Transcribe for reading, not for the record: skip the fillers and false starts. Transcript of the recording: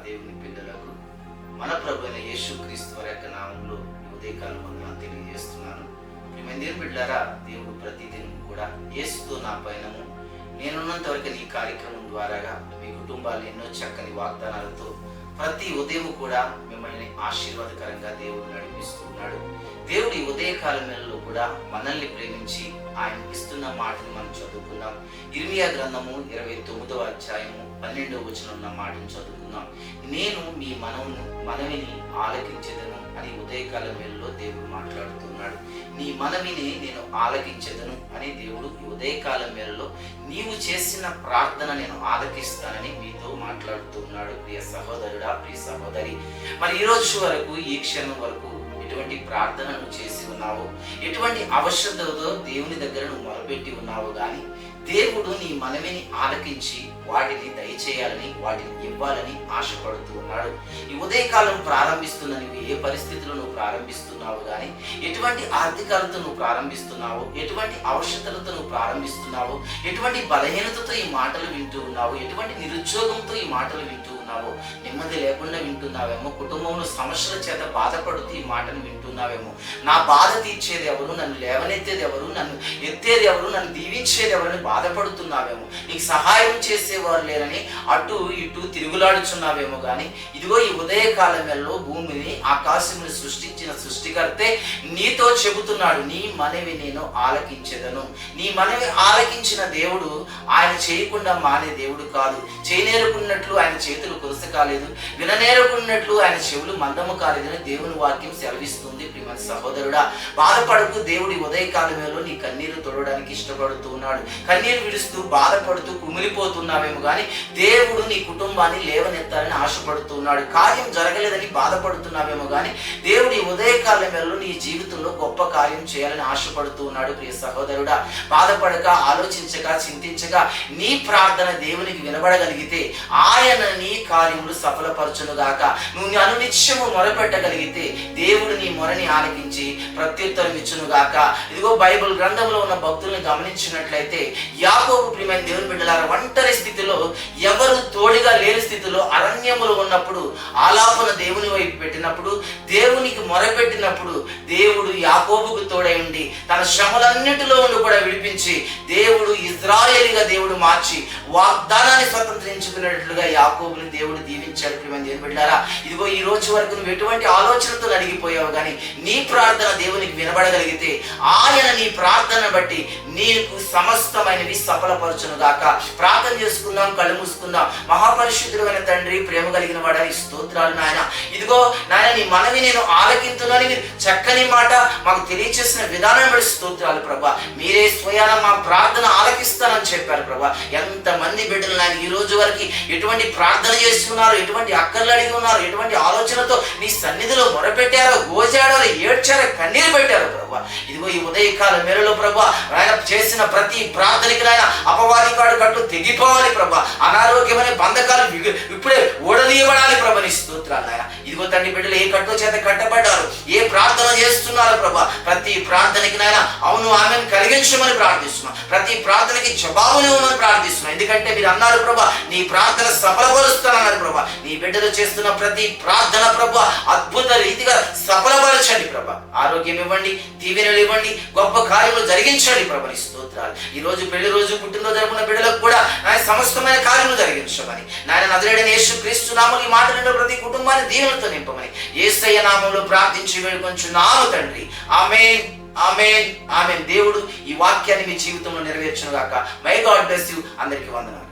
దేవుని పిల్లలకు మన ప్రభు అయిన యేసుక్రీస్తు వారి యొక్క నామంలో ఉదయకాలం వందనాలు తెలియజేస్తున్నాను. ప్రియమైన దేవుని బిడ్డలారా, దేవుడు ప్రతిదినం కూడా యేసుతో నా పయనము నేనున్నంత వరకు ఈ కార్యక్రమం ద్వారాగా మీ కుటుంబాలు ఎన్నో చక్కని వాగ్దానాలతో ప్రతి ఉదయం కూడా మిమ్మల్ని ఆశీర్వాదకరంగా దేవుడు నడిపిస్తున్నాడు. దేవుడి ఉదయకాలంలో కూడా మనల్ని ప్రేమించి ఆయన ఇస్తున్న మాటని మనం చదువుకుందాం. ఇర్మియా గ్రంథము 29వ అధ్యాయము 12వ వచనం ఉన్న మాటను చదువుకుందాం. నేను మీ మనవిని ఆలకించెదను అని ఉదయకాలం వేళలో దేవుడు మాట్లాడుతున్నాడు. నీ మనవిని నేను ఆలకించెదను అని దేవుడు ఈ ఉదయకాలం వేళలో నీవు చేసిన ప్రార్థన నేను ఆలకిస్తానని మీతో మాట్లాడుతున్నాడు. ప్రియ సహోదరుడా, ప్రియ సహోదరి, మరి ఈ రోజు వరకు, ఈ క్షణం వరకు ఎటువంటి ప్రార్థన నువ్వు చేసి ఉన్నావో, ఎటువంటి అవసరతతో దేవుని దగ్గర నువ్వు మొరపెట్టి ఉన్నావో గాని దేవుడు నీ మనవిని ఆలకించి వాటిని దయచేయాలని, వాటిని ఇవ్వాలని ఆశపడుతూ ఉన్నాడు. ఈ ఉదయకాలం ప్రారంభిస్తున్న నువ్వు ఏ పరిస్థితిలో నువ్వు ప్రారంభిస్తున్నావు గాని, ఎటువంటి ఆర్థికాలతో నువ్వు ప్రారంభిస్తున్నావో, ఎటువంటి అవసరతలతో నువ్వు ప్రారంభిస్తున్నావో, ఎటువంటి బలహీనతతో ఈ మాటలు వింటూ ఉన్నావో, ఎటువంటి నిరుద్యోగంతో ఈ మాటలు వింటూ ఉన్నావో, నెమ్మది లేకుండా వింటున్నావేమో, కుటుంబంలో సమస్యల చేత బాధపడుతూ ఈ మాటను వింటున్నావేమో, నా బాధ తీర్చేది ఎవరు, నన్ను లేవనెత్తేది ఎవరు, నన్ను ఎత్తేది ఎవరు, నన్ను దీవించేది ఎవరని బాధపడుతున్నావేమో, నీకు సహాయం చేసేవారు లేరని అటు ఇటు తిరుగులాడుచున్నావేమో గాని, ఇదిగో ఈ ఉదయకాలంలో భూమిని ఆకాశముని సృష్టించిన సృష్టికర్తే నీతో చెబుతున్నాడు, నీ మనవి నేను ఆలకించెదను. నీ మనవి ఆలకించిన దేవుడు ఆయన చేయకుండా మానే దేవుడు కాదు. చేయనేరుకున్నట్లు ఆయన చేతులు కురస కాలేదు, విననేరుకున్నట్లు ఆయన చెవులు మందము కాలేదని దేవుని వాక్యం సెలవిస్తుంది. ప్రియమైన సహోదరుడా, బాధపడుతూ దేవుడి ఉదయకాలంలో నీ కన్నీరు తొడవడానికి ఇష్టపడుతూ ఉన్నాడు. కన్నీరు విడుస్తూ బాధపడుతూ కుమిలిపోతున్నావేమో గాని దేవుడు నీ కుటుంబాన్ని లేవనెత్తాలని ఆశపడుతూ ఉన్నాడు. కార్యం జరగలేదని బాధపడుతున్నావేమో గాని దేవుడి ఉదయకాలంలో నీ జీవితంలో గొప్ప కార్యం చేయాలని ఆశపడుతూ ఉన్నాడు. ప్రియ సహోదరుడా, బాధపడక, ఆలోచించక, చింతించక నీ ప్రార్థన దేవునికి వినబడగలిగితే ఆయన నీ కార్యములు సఫలపరచునుగాక. నువ్వు అనునిత్యము మొరపెట్టగలిగితే దేవుడు నీ మొరని ఆలకించి ప్రత్యుత్తరం ఇచ్చునుగాక. ఇదిగో బైబిల్ గ్రంథంలో ఉన్న భక్తుల్ని గమనించినట్లయితే యాకోబు, ప్రియమైన దేవుని బిడ్డలారా, ఒంటరి స్థితిలో, ఎవరు తోడుగా లేని స్థితిలో అరణ్యములో ఉన్నప్పుడు ఆలాపన దేవుని వైపు పెట్టినప్పుడు, దేవునికి మొరపెట్టినప్పుడు దేవుడు యాకోబుకు తోడై ఉండి తన శ్రమలన్నిటిలో ఉండి కూడా విడిపించి దేవుడు ఇజ్రాయేలీగా దేవుడు మార్చి వాగ్దానాన్ని స్వతంత్రించుకునేట్లుగా యాకోబుని దేవుడు దీవించాడు. ప్రియమైన దేవుని బిడ్డలారా, ఇదిగో ఈ రోజు వరకు నువ్వు ఎటువంటి ఆలోచనతో నలిగిపోయావు కానీ నీ ప్రార్థన దేవునికి వినబడగలిగితే ఆయన నీ ప్రార్థన బట్టి నీకు సమస్తమైనవి సఫలపరచును గాక. ప్రార్థన చేసుకుందాం, కళ్ళు మూసుకుందాం. మహాపరిశుద్ధుడైన తండ్రి, ప్రేమ కలిగిన వాడని స్తోత్రాలు నాయన. ఇదిగో నాయన, నీ మనవి నేను ఆలకించునని మీరు చక్కని మాట మాకు తెలియచేసిన విధానం బట్టి స్తోత్రాలు ప్రభా. మీరే స్వయాన మా ప్రార్థన ఆలకిస్తానని చెప్పారు ప్రభా. ఎంతమంది బిడ్డలు నాయన ఈ రోజు వరకు ఎటువంటి ప్రార్థన చేస్తున్నారు, ఎటువంటి అక్కర్లు అడిగి ఉన్నారు, ఎటువంటి ఆలోచనతో నీ సన్నిధిలో మొరపెట్టారో, గోజాడారో, ఏడ్చారో, కన్నీరు పెట్టారో ప్రభా. ఇదిగో ఈ ఉదయకాల మేరలో ప్రభా ఆయన చేసిన ప్రతి ప్రార్థనకి నాయన అపవాది కాడు కట్లు తెగిపోవాలి ప్రభా. అనారోగ్యమైన బంధకాలు ఇప్పుడే ఓడదీయబడాలి ప్రభా. నీ స్తోత్రాలు నాయన. ఇదిగో తండ్రి, బిడ్డలు ఏ కట్టు చేత కట్టబడ్డారు, ఏ ప్రార్థన చేస్తున్నారు ప్రభా, ప్రతి ప్రార్థనకి నాయన అవును ఆమెను కలిగించమని ప్రార్థిస్తున్నాం. ప్రతి ప్రార్థనకి జవాబునివ్వమని ప్రార్థిస్తున్నాం. ఎందుకంటే మీరు అన్నారు ప్రభా, నీ ప్రార్థన సఫలపరుస్తానన్నారు ప్రభా. నీ బిడ్డలు చేస్తున్న ప్రతి ప్రార్థన ప్రభా అద్భుత రీతిగా సఫలపరచండి ప్రభా. ఆరోగ్యం ఇవ్వండి, దీవెనలు ఇవ్వండి, గొప్ప కార్యములు జరిగించండి ప్రభా. నీ స్తోత్రాలు. ఈ రోజు పెళ్లి రోజు, పుట్టినరోజు జరుపుకున్న బిడ్డలకు కూడా ఆయన సమస్తమైన కార్యములు జరిగించమని నాయన నజరేయుడైన యేసుక్రీస్తు నామములో ఈ మాటలను ప్రతి కుటుంబాన్ని దీవెనలతో నింపమని యేసయ్య నామములో ప్రార్థించి వేడుకొంచున్నాము తండ్రి. ఆమేన్, ఆమేన్, ఆమేన్. దేవుడు ఈ వాక్యాన్ని మీ జీవితంలో నెరవేర్చును గాక. My God bless you. అందరికీ వందనాలు.